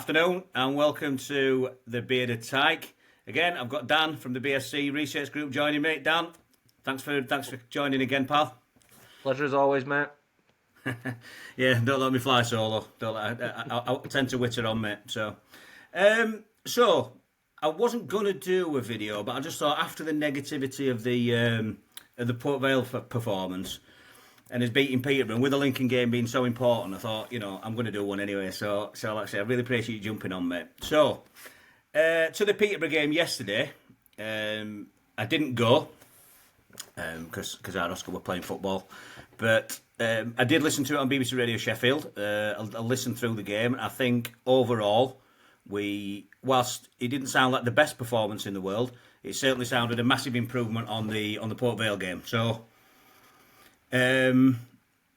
Afternoon and welcome to the Bearded Tyke. Again, I've got Dan from the BSC Research Group joining me. Dan, thanks for joining again, pal. Pleasure as always, mate. Yeah, don't let me fly solo. I tend to witter on, mate. So I wasn't gonna do a video, but I just thought after the negativity of the Port Vale performance and his beating Peterborough, and with the Lincoln game being so important, I thought, I'm going to do one anyway. So like I say, I really appreciate you jumping on, mate. So, to the Peterborough game yesterday, I didn't go because our Oscar were playing football, but I did listen to it on BBC Radio Sheffield. I listened through the game, and I think overall, whilst it didn't sound like the best performance in the world, it certainly sounded a massive improvement on the Port Vale game. So.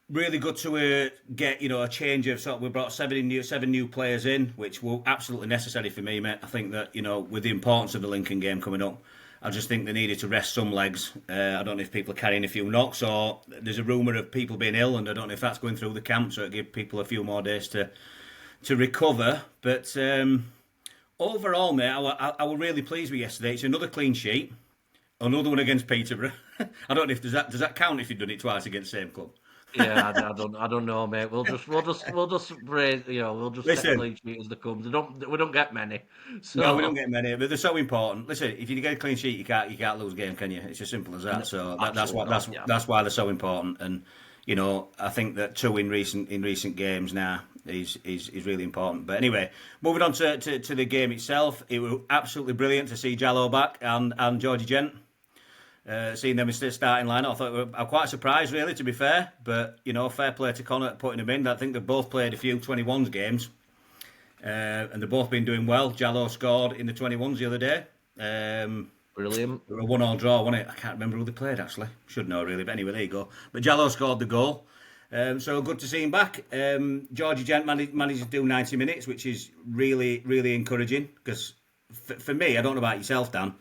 Really good to get a change of we brought seven new players in, which were absolutely necessary for me, mate. I think that with the importance of the Lincoln game coming up, I just think they needed to rest some legs. I don't know if people are carrying a few knocks, or there's a rumour of people being ill, and I don't know if that's going through the camp, so it give people a few more days to recover. But overall, mate, I was really pleased with yesterday. It's another clean sheet. Another one against Peterborough. I don't know if does that count if you've done it twice against the same club. Yeah, I don't know, mate. We'll just raise, we'll just take a clean sheet as they come. We don't get many. So. No, we don't get many, but they're so important. Listen, if you get a clean sheet, you can't lose a game, can you? It's as simple as that. So that's why they're so important. And I think that two in recent games now is really important. But anyway, moving on to the game itself, it was absolutely brilliant to see Jallo back and Georgie Gent. Seeing them in the starting line, I'm quite surprised, really, to be fair. But fair play to Connor putting them in. I think they've both played a few 21s games, and they've both been doing well. Jallo scored in the 21s the other day. Brilliant. It was a 1-1 draw, wasn't it? I can't remember who they played actually. Should know really, but anyway, there you go. But Jallo scored the goal, so good to see him back. Georgie Gent managed to do 90 minutes, which is really, really encouraging. Because for me, I don't know about yourself, Dan.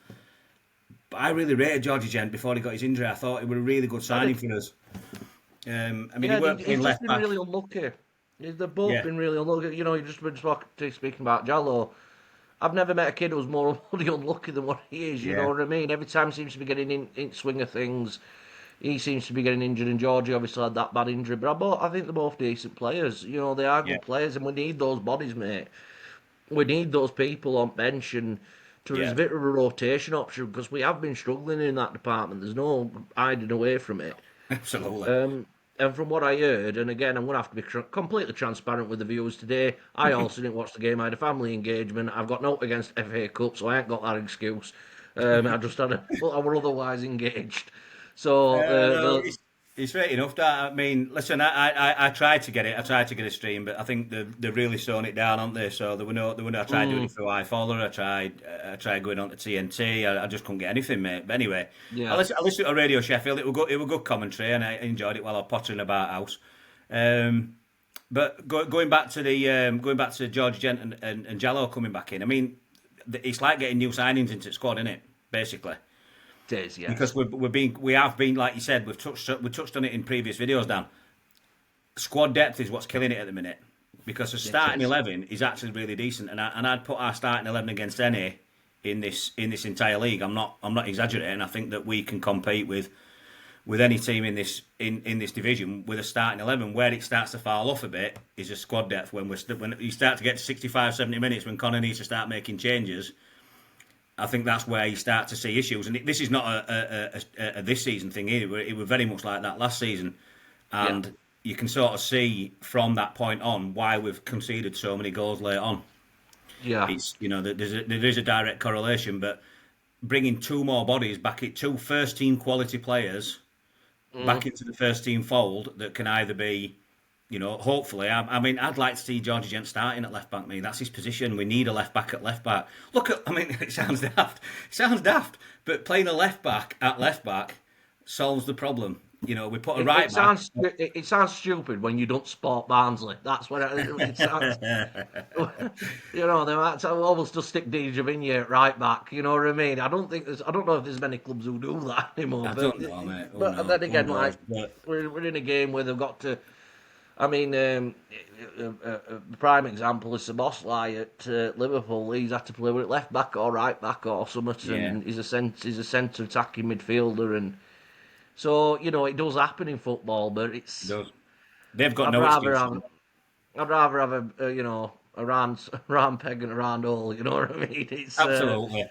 I really rated Georgie Gent before he got his injury. I thought it was a really good signing for us. He worked he's left been back. really unlucky. They've both been really unlucky. You've just been speaking about Jallo. I've never met a kid who's more unlucky than what he is. You know what I mean? Every time he seems to be getting in swing of things. He seems to be getting injured, and Georgie obviously had that bad injury. But I think they're both decent players. They are good players, and we need those bodies, mate. We need those people on bench and. There's a bit of a rotation option because we have been struggling in that department. There's no hiding away from it. Absolutely. And from what I heard, and again, I'm going to have to be completely transparent with the viewers today. I also didn't watch the game. I had a family engagement. I've got nothing against FA Cup, so I ain't got that excuse. I just I were otherwise engaged. So it's fair enough. That, I mean, listen, I tried to get it. I tried to get a stream, but I think they're really slowing it down, aren't they? So there were no. I tried doing it through iFollow. I tried going on to TNT. I just couldn't get anything, mate. But anyway, I listened to Radio Sheffield. It was good commentary, and I enjoyed it while I was pottering about house. But going back to George Gent and Jallo coming back in. I mean, it's like getting new signings into the squad, isn't it? Basically. It is, yes. Because we have been, like you said, we touched on it in previous videos, Dan. Squad depth is what's killing it at the minute. Because the starting 11 is actually really decent, and I'd put our starting 11 against any in this entire league. I'm not exaggerating. I think that we can compete with any team in this division with a starting 11. Where it starts to fall off a bit is a squad depth when you start to get to 65, 70 minutes when Connor needs to start making changes. I think that's where you start to see issues, and this is not a this season thing either. It was very much like that last season, and you can sort of see from that point on why we've conceded so many goals late on. Yeah, it's there is a direct correlation, but bringing two more bodies back, two first team quality players back into the first team fold that can either be. Hopefully, I mean, I'd like to see Georgie Gent starting at left back. That's his position. We need a left back at left back. It sounds daft. But playing a left back at left back solves the problem. We put a right back. It sounds stupid when you don't support Barnsley. That's what it sounds. They might almost just stick Dijavinya at right back. You know what I mean? I don't know if there's many clubs who do that anymore. I don't know, mate. But then again, we're in a game where they've got to. I mean, the prime example is BARNSLEY at Liverpool. He's had to play with left back or right back or something. Yeah, And he's a centre attacking midfielder, and so it does happen in football. But it it's does. They've got I'd no rather excuses. have I'd rather have a round peg and a round hole. You know what I mean? It's Absolutely.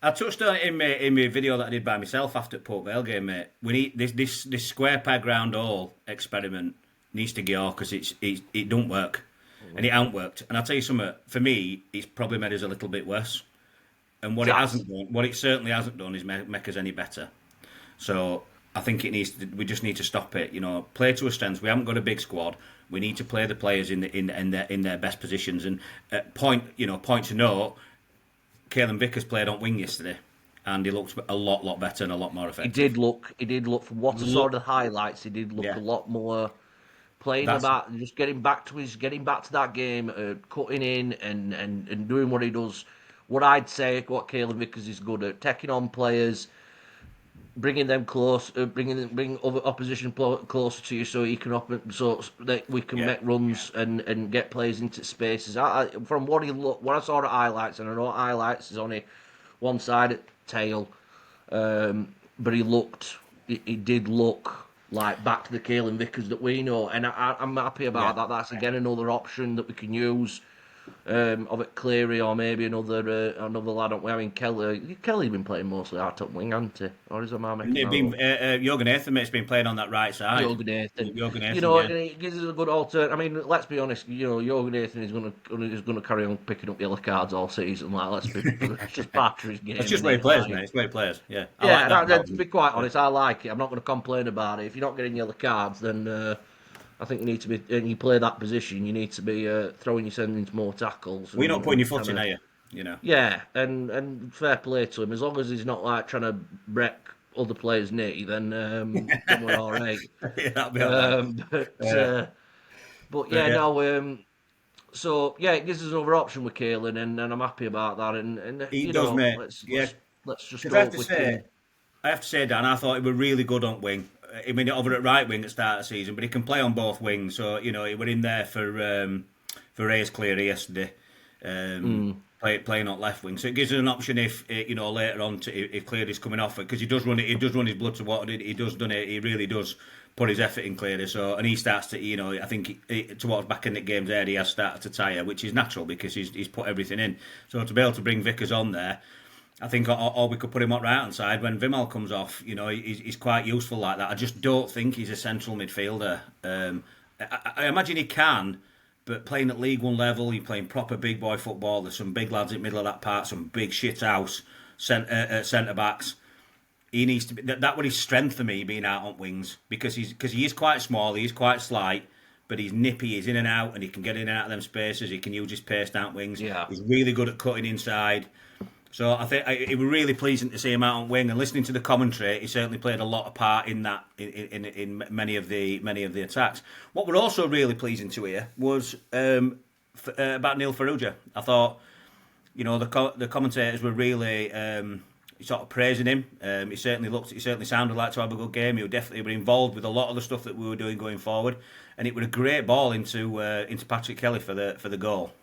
I touched on it in my video that I did by myself after the Port Vale game, mate. We need this square peg round hole experiment needs to go because it don't work, and it ain't worked. And I'll tell you something. For me, it's probably made us a little bit worse. And what it jazz. hasn't done, what it certainly hasn't done, is make us any better. So I think it needs. We just need to stop it. Play to our strengths. We haven't got a big squad. We need to play the players in their best positions. And point to note, Caelan Vickers played on wing yesterday, and he looked a lot better and a lot more He effective. did look. He did look from what I saw Look, the highlights. He did look yeah, a lot more playing that's about, just getting back to that game, cutting in and doing what he does. What I'd say, what Caelan Vickers is good at, taking on players, bringing them close, bring other opposition closer to you, so he can so that we can yeah, make runs and get players into spaces. From what he looked, when I saw the highlights, and I know highlights is only one side at tail, but he did look like back to the Caelan Vickers that we know, and I'm happy yeah. about that. That's again another option that we can use. Of it Cleary or maybe another lad up. I mean, Kelly been playing mostly out up wing, hasn't he? Or is it my And making they've that been up? Jurgen Haytham has been playing on that right side. Jorgen Nathan. Jurgen Haytham, yeah, It gives us a good alternative. I mean, let's be honest. Jorgen Nathan is gonna carry on picking up yellow cards all season. Like, that's just part of his that's game, just isn't where he it? plays, Like, mate. It's where he plays. Yeah, I yeah. like that about To him. be quite Yeah. honest, I like it. I'm not going to complain about it. If you're not getting yellow cards, then I think you need to be. And you play that position, you need to be throwing yourself into more tackles We're not putting and your foot kind in, of. are you? You know. Yeah, and fair play to him. As long as he's not like trying to break other players' knee, then we're all right. Yeah, that'll be all right. Um, but Yeah, uh, but but yeah, yeah, no. So yeah, it gives us another option with Caelan, and I'm happy about that. And he does, mate. Yeah, let's just because I have hope to we say, can. Dan, I thought he was really good on wing. I mean, over at right wing at the start of the season, but he can play on both wings. So he were in there for Reyes Cleary yesterday, playing on left wing. So it gives us an option if later on if Cleary's coming off it, because he does run it. He does run his blood to water. He does done it. He really does put his effort in Cleary. So and he starts to I think towards back in the games there he has started to tire, which is natural because he's put everything in. So to be able to bring Vickers on there. I think, or we could put him on right hand side when Vimal comes off. He's quite useful like that. I just don't think he's a central midfielder. I imagine he can, but playing at League One level, you're playing proper big boy football. There's some big lads in the middle of that part, some big shit house centre backs. He needs to be that was his strength for me being out on wings because he is quite small, he is quite slight. But he's nippy, he's in and out, and he can get in and out of them spaces. He can use his pace down wings. Yeah, He's really good at cutting inside. So I think it was really pleasing to see him out on wing, and listening to the commentary, he certainly played a lot of part in that in many of the attacks. What were also really pleasing to hear was about Neil Farrugia. I thought the commentators were really sort of praising him. He certainly sounded like to have a good game. He would definitely be involved with a lot of the stuff that we were doing going forward, and it was a great ball into Patrick Kelly for the goal.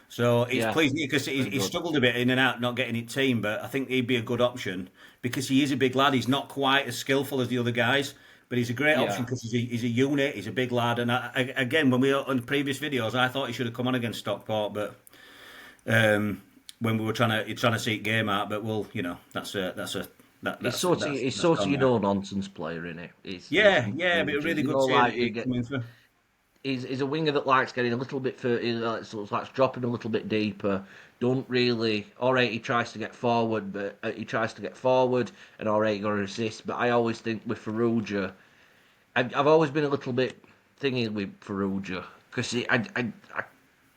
So it's yeah, pleasing because very he good. struggled a bit in and out, not getting it team. But I think he'd be a good option because he is a big lad. He's not quite as skillful as the other guys, but he's a great option Yeah. because he's a unit. He's a big lad. And again, when we were on previous videos, I thought he should have come on against Stockport, but when we were trying to seek game out, but He's that's sort of gone now. no nonsense player, isn't he? Yeah, yeah, but a really You good know, save like that you he's get. coming through. He's a winger that likes getting a little bit further, like dropping a little bit deeper. Don't really. All right, he tries to get forward, but and all right, he got an assist. But I always think with Farrugia, I've always been a little bit thingy with Farrugia because I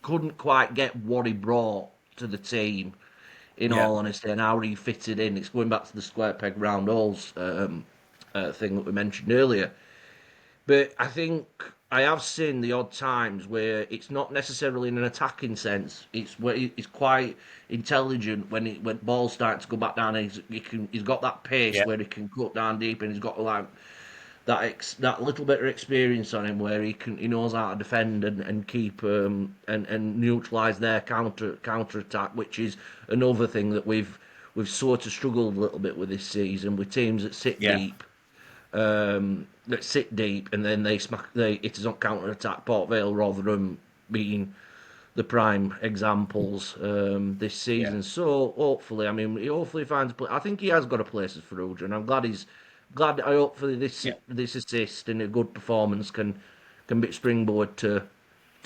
couldn't quite get what he brought to the team. In Yeah, all honesty, and how he fitted in. It's going back to the square peg round holes thing that we mentioned earlier. But I think I have seen the odd times where it's not necessarily in an attacking sense. It's where he's quite intelligent when balls start to go back down. And he's got that pace yeah, where he can cut down deep, and he's got like that little bit of experience on him where he knows how to defend and keep and neutralise their counter attack, which is another thing that we've sort of struggled a little bit with this season with teams that sit Yeah. deep. And then they it is on counter attack. Port Vale, rather than being the prime examples this season. Yeah. So hopefully, he hopefully finds a place. I think he has got a place for Farrugia, and I'm glad. I hopefully Yeah. this assist and a good performance can be springboard to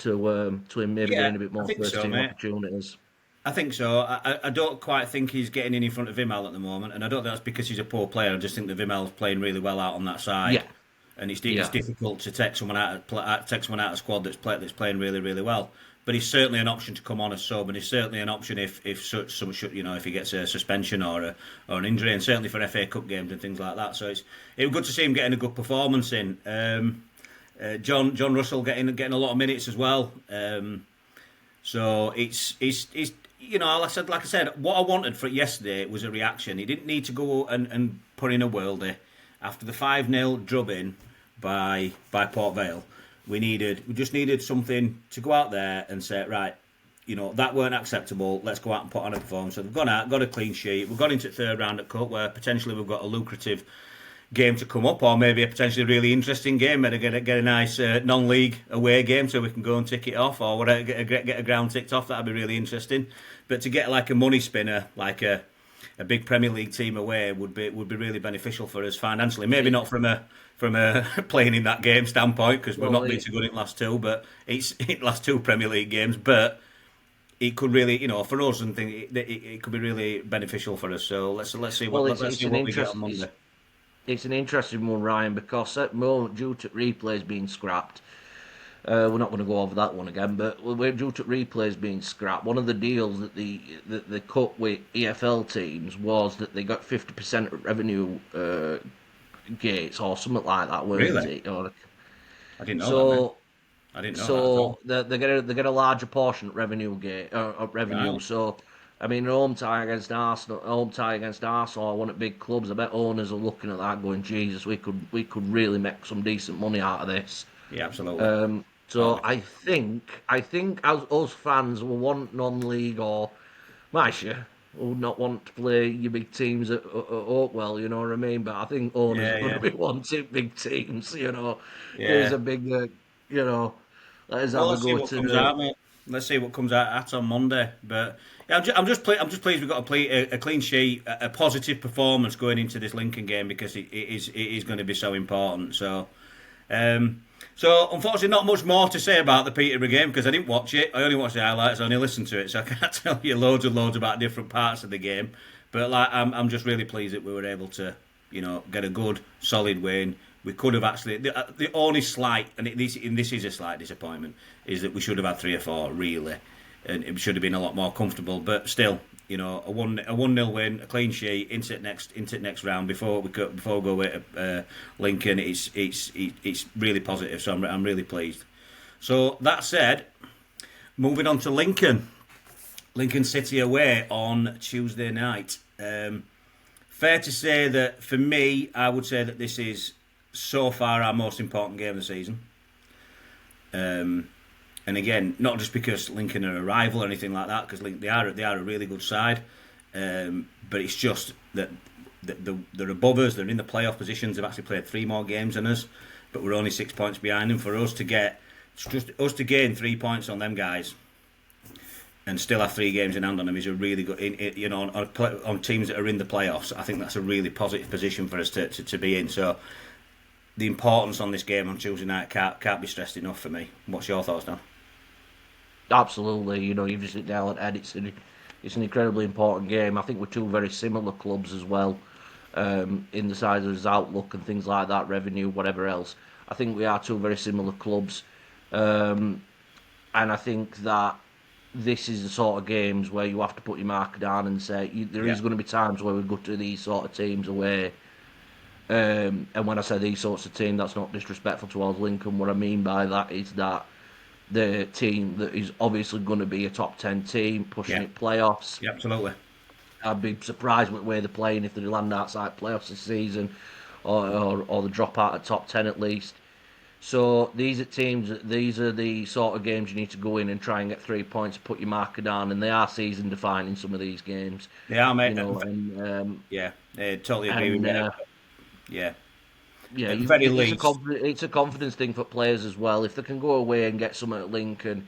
him maybe Yeah, getting a bit I more think first so, team mate. opportunities. I think so. I don't quite think he's getting in front of Vimal at the moment, and I don't think that's because he's a poor player. I just think that Vimal's playing really well out on that Yeah, side, and it's yeah. difficult to take someone take someone out of squad that's playing really really well. But he's certainly an option to come on as sub, and he's certainly an option if if he gets a suspension or an injury, and certainly for FA Cup games and things like that. So it was good to see him getting a good performance in. John Russell getting a lot of minutes as well. So it's like I said, what I wanted for it yesterday was a reaction. He didn't need to go and put in a worldie after the 5-0 drubbing by Port Vale. We just needed something to go out there and say, right, that weren't acceptable. Let's go out and put on a performance. So they've gone out, got a clean sheet. We've got into the third round at Cup where potentially we've got a lucrative game to come up, or maybe a potentially really interesting game, and get a nice non-league away game so we can go and tick it off, or whatever, get a ground ticked off. That'd be really interesting. But to get like a money spinner, like a big Premier League team away, would be really beneficial for us financially. Maybe not from a playing in that game standpoint, because we've not been too good in the last two, but it's last two Premier League games. But it could really, for us, and it could be really beneficial for us. So let's see what we get on Monday. It's an interesting one, Ryan, because at the moment, due to replays being scrapped, we're not going to go over that one again, but we're due to replays being scrapped. One of the deals that they cut with EFL teams was that they got 50% of revenue gates or something like that, weren't Really? it? Or, I didn't know that, man. I didn't know that at all. they get a larger portion of revenue gate of revenue. Right. So home tie against Arsenal, one of big clubs. I bet owners are looking at that, going, "Jesus, we could really make some decent money out of this." Yeah, absolutely. So I think as us fans will want non-league, or Maisha would not want to play your big teams at Oakwell, you know what I mean? But I think owners are going to be wanting big teams, Yeah. There's a big, let us have a Let's see go what to comes out, mate. Let's see what comes out on Monday. But yeah, I'm just pleased we've got a clean sheet, a positive performance going into this Lincoln game, because it is going to be so important. So, unfortunately, not much more to say about the Peterborough game, because I didn't watch it. I only watched the highlights. I only listened to it, so I can't tell you loads and loads about different parts of the game. But I'm just really pleased that we were able to get a good solid win. We could have actually the only slight, and this is a slight disappointment, is that we should have had 3 or 4 really, and it should have been a lot more comfortable. But still, a 1-0 win, a clean sheet into next round before we go with Lincoln. It's really positive. So I'm really pleased. So that said, moving on to Lincoln City away on Tuesday night. Fair to say that for me, I would say that this is so far our most important game of the season. And again, not just because Lincoln are a rival or anything like that, because they are a really good side. But it's just that they're above us. They're in the playoff positions. They've actually played 3 more games than us, but we're only 6 points behind them. For us to gain 3 points on them guys, and still have 3 games in hand on them, is a really good. On teams that are in the playoffs, I think that's a really positive position for us to be in. So the importance on this game on Tuesday night can't be stressed enough for me. What's your thoughts, Dan? Absolutely, you've just hit down at it's an incredibly important game. I think we're 2 very similar clubs as well, in the size of his outlook and things like that, revenue, whatever else. I think we are 2 very similar clubs, and I think that this is the sort of games where you have to put your marker down and say there is going to be times where we go to these sort of teams away. And when I say these sorts of teams, that's not disrespectful towards Lincoln. What I mean by that is that the team that is obviously going to be a top 10 team pushing it playoffs. Yeah, absolutely. I'd be surprised with the way they're playing if they land outside playoffs this season. or the drop out at top 10 at least. So these are teams. These are the sort of games you need to go in and try and get 3 points, put your marker down, and they are season defining. Some of these games, They are, mate. you know, and Yeah, I totally agree with and you. Yeah, yeah, at the very least. it's a confidence thing for players as well. If they can go away and get something at Lincoln,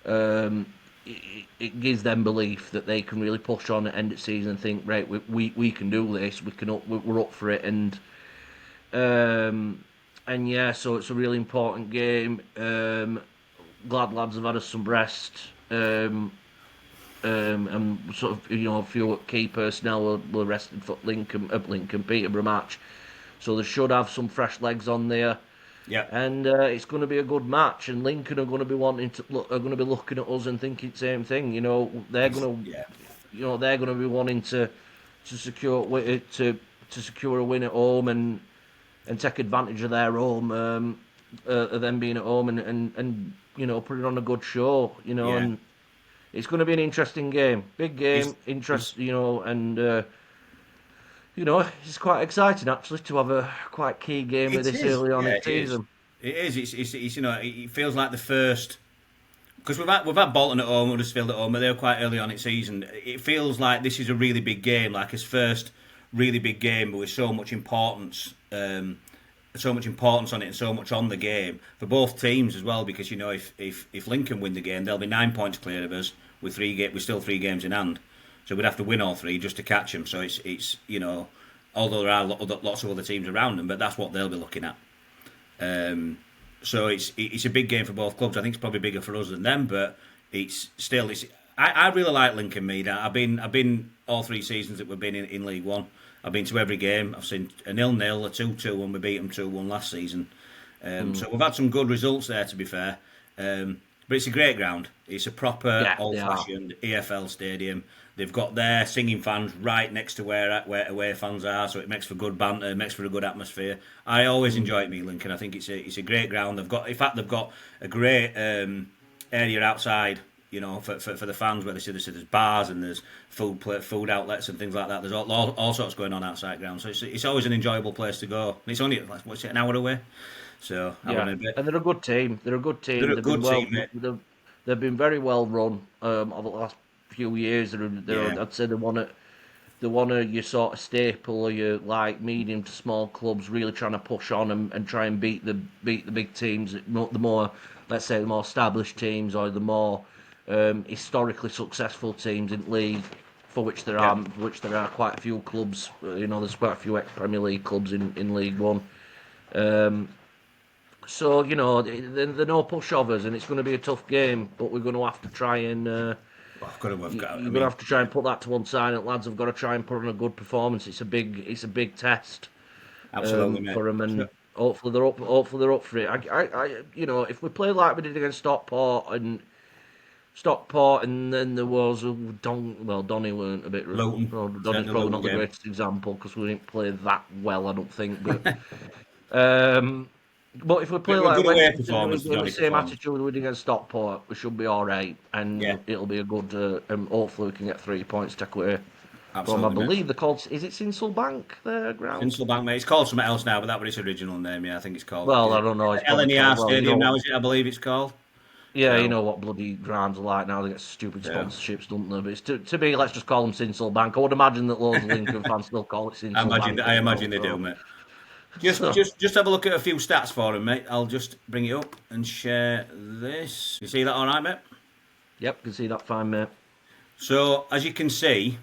um, it gives them belief that they can really push on at end of season and think, right, we can do this. We're up for it, um, and yeah, so it's a really important game. Glad lads have had us some rest. And sort of, a few key personnel were rested for Lincoln Peterborough match, so they should have some fresh legs on there. Yeah, And it's going to be a good match. And Lincoln are going to be are going to be looking at us and thinking the same thing. yeah, They're going to be wanting to secure a win at home and take advantage of their home, of them being at home and putting on a good show. yeah. And it's going to be an interesting game, big game, It's It's quite exciting actually to have a quite key game of It this is. early on Yeah, in it is. season. It is. It's it feels like the first because we've had Bolton at home, Huddersfield at home, but they were quite early on in season. It feels like this is a really big game, like his first really big game, but with so much importance on it, and so much on the game for both teams as well. Because if Lincoln win the game, they'll be 9 points clear of us with with still 3 games in hand. So we'd have to win all 3 just to catch them. So it's although there are lots of other teams around them, but that's what they'll be looking at. So it's a big game for both clubs. I think it's probably bigger for us than them, but it's still. I really like Lincoln Mead. I've been all 3 seasons that we've been in League One. I've been to every game. I've seen a 0-0, a 2-2 when we beat them 2-1 last season. So we've had some good results there, to be fair. But it's a great ground. It's a proper old-fashioned EFL stadium. They've got their singing fans right next to where away fans are, so it makes for good banter, it makes for a good atmosphere. I always enjoy it, me Lincoln. I think it's a great ground. They've got a great area outside, for the fans where there's bars and there's food outlets and things like that. There's all sorts going on outside ground, so it's always an enjoyable place to go. And it's only an hour away, so And they're a good team. They're a good team. They're a good team, mate. They've been very well run over the last few years. I'd say they're one of your sort of staple or your like medium to small clubs really trying to push on and try and beat the big teams, the more, let's say, the more established teams or the more historically successful teams in league, for which there are quite a few clubs. There's quite a few ex-Premier League clubs in League One. So they're no pushovers, and it's going to be a tough game. But we're going to have to try and you're going to have to try and put that to one side. And lads have got to try and put on a good performance. It's a big test, absolutely, for them, and hopefully they're up for it. If we play like we did against Stockport, and then there was Donny weren't a bit. Luton. Donny's probably not the greatest example because we didn't play that well, I don't think. But but if we play like the same attitude we did against Stockport, we should be all right, and it'll be a good. Hopefully, we can get 3 points to take away. Absolutely, I believe they're called. Is it Sinsel Bank? Their ground. Sinsel Bank, mate. It's called something else now, but that was its original name. Yeah, I think it's called. Well, I don't know. LNER Stadium now, is it? I believe it's called. Yeah, you know what bloody grounds are like now. They get stupid sponsorships, don't they? But it's to me, let's just call them Sinsel Bank. I would imagine that loads of Lincoln fans still call it Sinsel Bank. I imagine they do, mate. Just have a look at a few stats for him, mate. I'll just bring it up and share this. You see that all right, mate? Yep, can see that fine, mate. So, as you can see,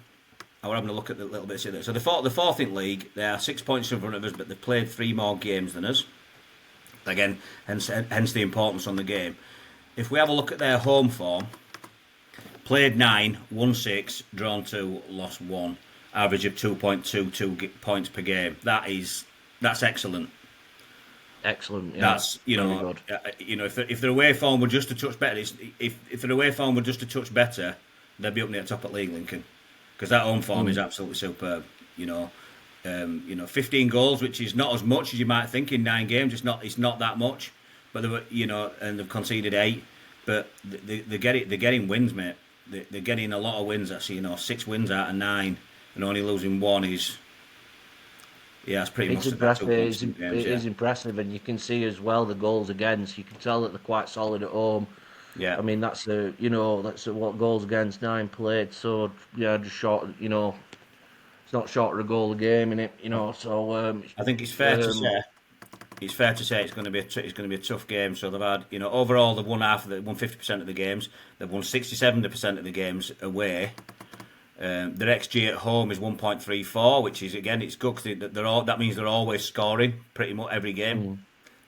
we're having a look at the little bits of this. So, the fourth in league, they are 6 points in front of us, but they've played 3 more games than us. Again, hence the importance on the game. If we have a look at their home form, played 9, won 6, drawn 2, lost 1, average of 2.22 points per game. That's excellent. Excellent. Yeah. That's if their away form were just a touch better, if their away form were just a touch better, they'd be up near the top at league, Lincoln, because that home form is absolutely superb. 15 goals, which is not as much as you might think in 9 games. It's not that much. But they were, and they've conceded 8. But they're getting wins, mate. They're getting a lot of wins. Actually, 6 wins out of 9, and only losing 1 is Yeah, it's pretty It's mustard that impressive. 2 points in games. It Yeah, is impressive, and you can see as well the goals against. You can tell that they're quite solid at home. yeah. I mean, what goals against 9 played. So yeah, just short. It's not short of a goal a game in it. So I think it's fair to um, say. It's fair to say it's going to be it's going to be a tough game. So they've had, overall they've won 50% of the games. They've won 67% of the games away. Their XG at home is 1.34, which is again it's good because that means they're always scoring pretty much every game.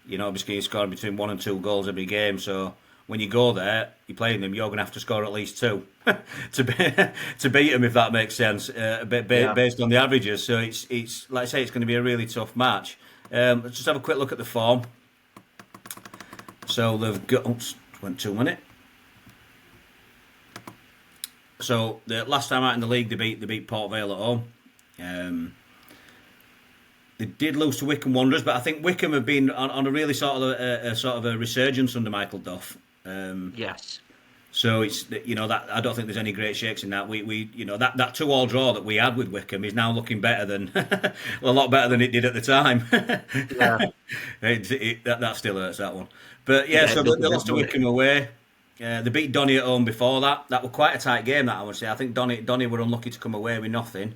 mm, Obviously you're scoring between 1 and 2 goals every game. So when you go there, you're playing them, you're going to have to score at least 2 to beat them, if that makes sense, yeah. based on the averages. So it's like I say, it's going to be a really tough match. Let's just have a quick look at the form. So they've got. Oops, went 2 minutes. So the last time out in the league, they beat Port Vale at home. They did lose to Wycombe Wanderers, but I think Wycombe have been on a really sort of a resurgence under Michael Duff. Yes. So it's that I don't think there's any great shakes in that. We that 2-2 draw that we had with Wycombe is now looking better than a lot better than it did at the time. Yeah. That still hurts, that one. But yeah, Yeah. so It they does a lost to bit, Wycombe away. They beat Donny at home before that. That was quite a tight game. That I would say. I think Donny were unlucky to come away with nothing.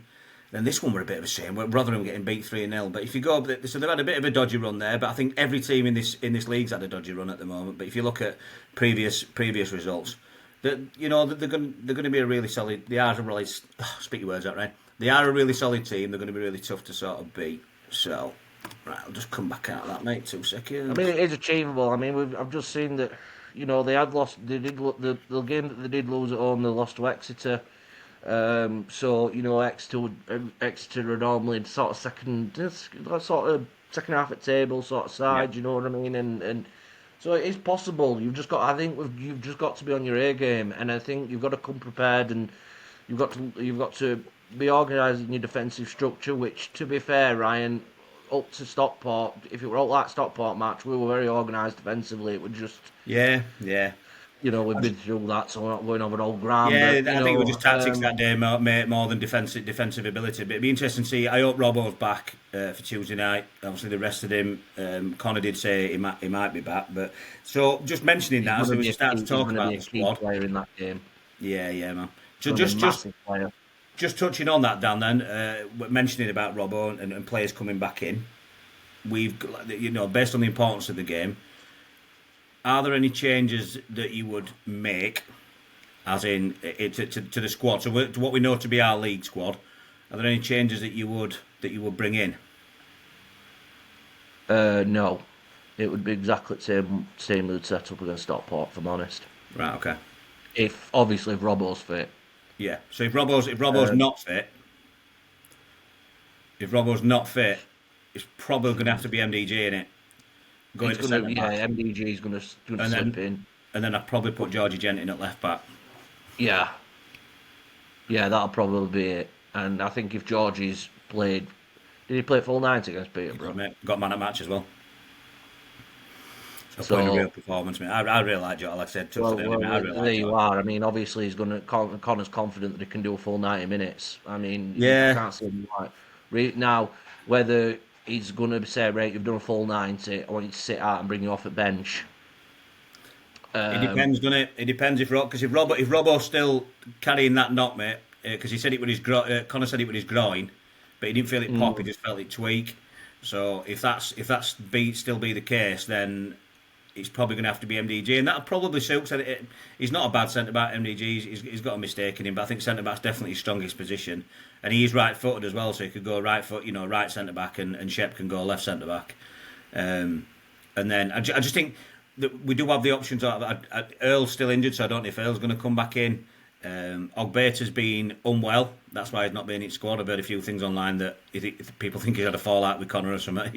Then this one were a bit of a shame. Rotherham getting beat 3-0. But if you go, so they've had a bit of a dodgy run there. But I think every team in this league's had a dodgy run at the moment. But if you look at previous results, they're going to be a really solid. They are a really speak your words out, right? They are a really solid team. They're going to be really tough to sort of beat. So, right, I'll just come back out of that, mate. 2 seconds. I mean, it is achievable. I mean, I've just seen that. They had lost. They did the game that they did lose at home. They lost to Exeter. So Exeter are normally sort of second half at table sort of Yeah. side. You know what I mean? And so it is possible. You've just got to be on your A game, and I think you've got to come prepared, and you've got to be organised in your defensive structure. Which, to be fair, Ryan, up to Stockport, if it were all that Stockport match, we were very organised defensively. It would just Yeah. we've been through that, so we're not going over old ground. Yeah, But, I think it was just tactics that day more than defensive ability. But it'd be interesting to see. I hope Robbo's back for Tuesday night. Obviously, the rest of him, Connor did say he might be back. But so just mentioning that, so we start to talk about the squad. Player in that game. Yeah, man. So Massive player. just touching on that, Dan. Then mentioning about Robbo and players coming back in, we've based on the importance of the game. Are there any changes that you would make, as in to the squad? So to what we know to be our league squad, are there any changes that you would bring in? No, it would be exactly the same we'd set up against Stockport. If I'm honest. Right. Okay. If Robbo's fit. Yeah. So if Robbo's not fit, it's probably going to have to be MDG in it. MDG is going to slip in. And then I'd probably put Georgie Gent in at left back. Yeah, that'll probably be it. And I think if Georgie's played, did he play full 90 against Peterborough? Got man at match as well. So putting a real performance, mate. I really like Jota. Like I said, there you are. I mean, obviously he's going to. Connor's confident that he can do a full 90 minutes. I mean, yeah. I can't see him now whether he's going to say, right, you've done a full 90. I want you to sit out and bring you off at bench. It depends, doesn't it? It depends if Robbo's still carrying that knock, mate. Because he said it with his Connor said it with his groin, but he didn't feel it pop. He just felt it tweak. So if that's still be the case, then it's probably going to have to be MDG, and that'll probably suit. He's not a bad centre back. MDG, he's got a mistake in him, but I think centre back's definitely his strongest position, and he's right-footed as well, so he could go right centre back, and Shep can go left centre back. And then I just think that we do have the options. Earl's still injured, so I don't know if Earl's going to come back in. Ogbeter's been unwell, that's why he's not been in squad. I've heard a few things online that people think he's had a fallout with Connor or something.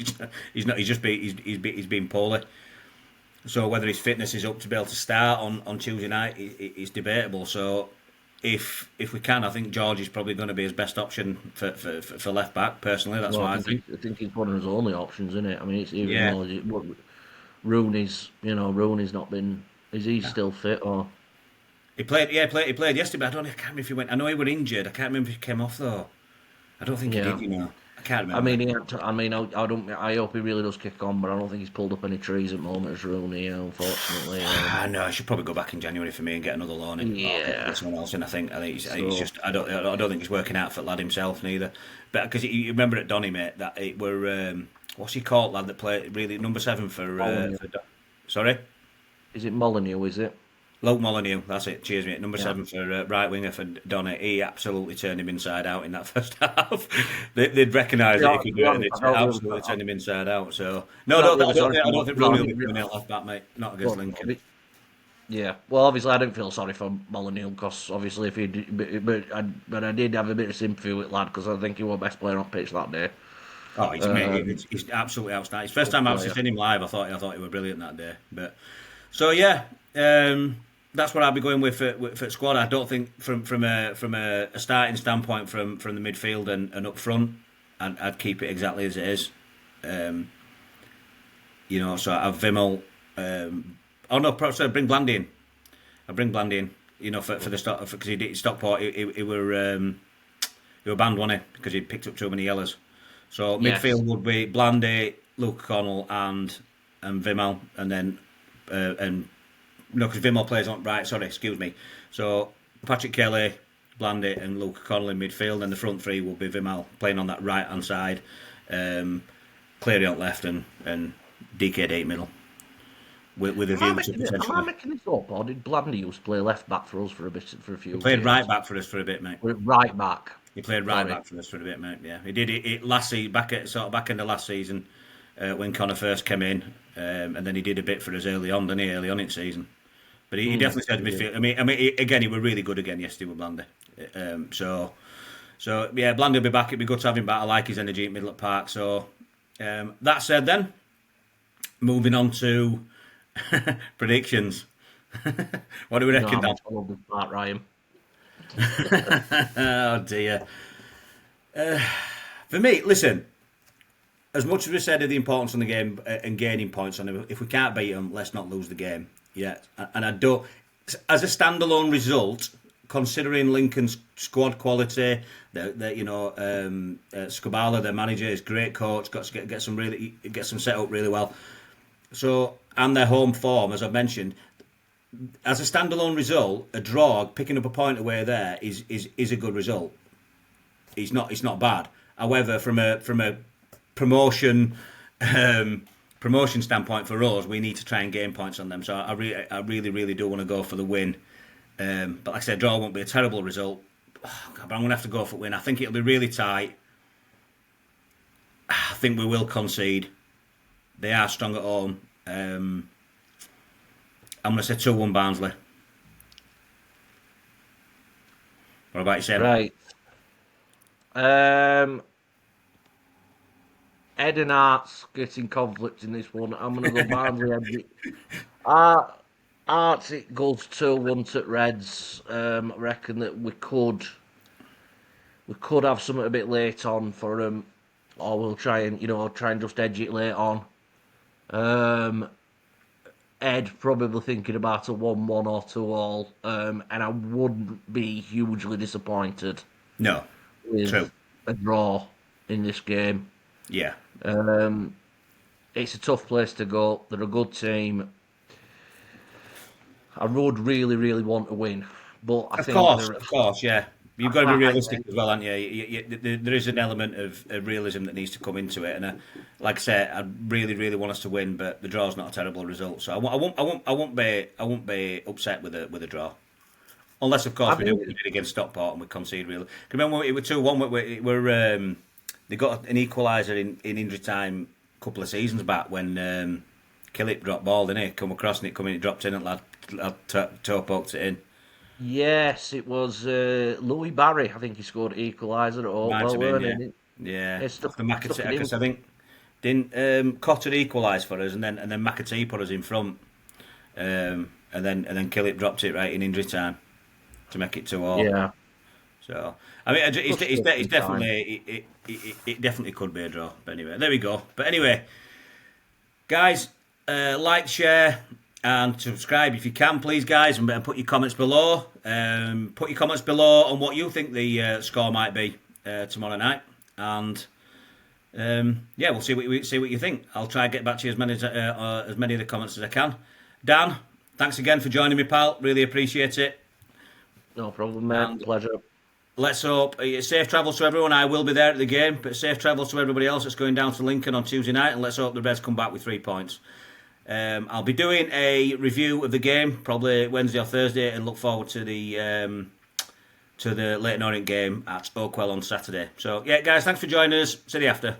He's not. He's been poorly. So whether his fitness is up to be able to start on Tuesday night is debatable. So if we can, I think George is probably going to be his best option for left back. Personally, that's why I think. I think he's one of his only options, isn't it? I mean, it's even Rooney's not been. Is he still fit or? He played yesterday. But I can't remember if he went. I know he was injured. I can't remember if he came off though. I don't think he did. I can't I remember. mean, I don't. I hope he really does kick on, but I don't think he's pulled up any trees at the moment as Rooney. Unfortunately, I know I should probably go back in January for me and get another loan in, or yeah. get someone else in. I think he's So just. I don't think he's working out for the lad himself neither. But because you remember at Donny, mate, that it were what's he called, lad that played really number 7 Molyneux. Sorry. Is it Molyneux? Is it? Luke Molyneux, that's it. Cheers, mate. Number Yeah. 7 for right winger for Donny. He absolutely turned him inside out in that first half. They'd recognise that he Yeah. could To be do it, and honest, it absolutely turned him inside out. So no, I no, felt really sorry I for don't think no, I Rooney will be didn't. coming out left back, mate. Not against Well, Lincoln. yeah. Well, obviously, I didn't feel sorry for Molyneux because obviously, if he did, but I did have a bit of sympathy with lad because I think he was the best player on pitch that day. Oh, he's mate, Um, he's absolutely outstanding. His first Good time I've player. seen him live, I thought he was brilliant that day. But so yeah, that's what I'll be going with for squad. I don't think from a starting standpoint from the midfield and up front, I'd keep it exactly as it is. Um, so I've Vimmel. Oh no, perhaps I'd bring Blandy in. I bring Blandy in. For the start because he did Stockport. He were banned, wasn't he? Because he'd picked up too many yellows. So Yes. midfield would be Blandy, Luke Connell, and Vimmel, and then and no, because Vimmel plays on right. Sorry, excuse me. So Patrick Kelly, Blandy, and Luke Connell in midfield, and the front three will be Vimmel playing on that right hand side, Cleary on left, and DK8 middle, with a view to Am I potentially. making this up, or did Blandy used to play left back for us for a He few played right games? back for us for a bit, mate. Right back. He played right Sorry. back for us for a bit, mate. Yeah, he did it last season, back end of last season, when Connor first came in, and then he did a bit for us early on, didn't he? Early on in season, but he definitely said Yeah. midfield. Again, he was really good again yesterday with Blandy. So yeah, Blandy will be back. It'd be good to have him back. I like his energy at Middle Park. So that said, then moving on to predictions. What do we You know reckon, how Dan? much I love this part, Ryan. Oh dear. For me, listen. As much as we said of the importance on the game and gaining points on it, if we can't beat them, let's not lose the game. Yeah, and I don't. As a standalone result, considering Lincoln's squad quality, Skubala, their manager, is great coach, got to get some set up really well. So and their home form, as I've mentioned, as a standalone result, a draw, picking up a point away there is a good result. It's not bad. However, from a promotion promotion standpoint for us, we need to try and gain points on them. So I really do want to go for the win. But like I said, draw won't be a terrible result. But I'm going to have to go for win. I think it'll be really tight. I think we will concede. They are strong at home. I'm going to say 2-1 Barnsley. What about you, Sam? Right. Ed and Art's getting conflict in this one. I'm going to go Barnsley. Arts, it goes 2-1 to Reds. I reckon that we could have something a bit late on for them, or we'll try and just edge it late on. Ed probably thinking about a 1-1 or 2-all, and I wouldn't be hugely disappointed No. True. with a draw in this game. Yeah. It's a tough place to go. They're a good team. I would really want to win, but I think Of course, yeah. You've got to be I, realistic as well, haven't you? There is an element of realism that needs to come into it, and like I said, I really want us to win, but the draw's not a terrible result. So I won't be upset with a draw, unless of course I we do think what we did against Stockport and we concede really. Remember it was 2-1. They got an equaliser in injury time a couple of seasons back when Killip dropped ball, didn't he? Come across and it dropped in, and lad toe poked it in. yes, it was Louis Barry. I think he scored equaliser at all. Might Well, have been, weren't yeah. it? Yeah, It stuck, after stuck McAtee, it in. because I think didn't Cotter equalise for us, and then McAtee put us in front, and then Killip dropped it right in injury time to make it 2-2. Yeah, So I mean, it's frustrating time. definitely it definitely could be a draw. But anyway, there we go. But anyway, guys, like, share, and subscribe if you can, please, guys, and put your comments below. Put your comments below on what you think the score might be tomorrow night, and We'll see what you think. I'll try and get back to you as many of the comments as I can. Dan, thanks again for joining me, pal. Really appreciate it. No problem, mate. Pleasure. Let's hope safe travels to everyone. I will be there at the game, but safe travels to everybody else that's going down to Lincoln on Tuesday night, and let's hope the Reds come back with 3 points. I'll be doing a review of the game probably Wednesday or Thursday, and look forward to the Leighton Orient game at Oakwell on Saturday. So yeah, guys, thanks for joining us. See you after.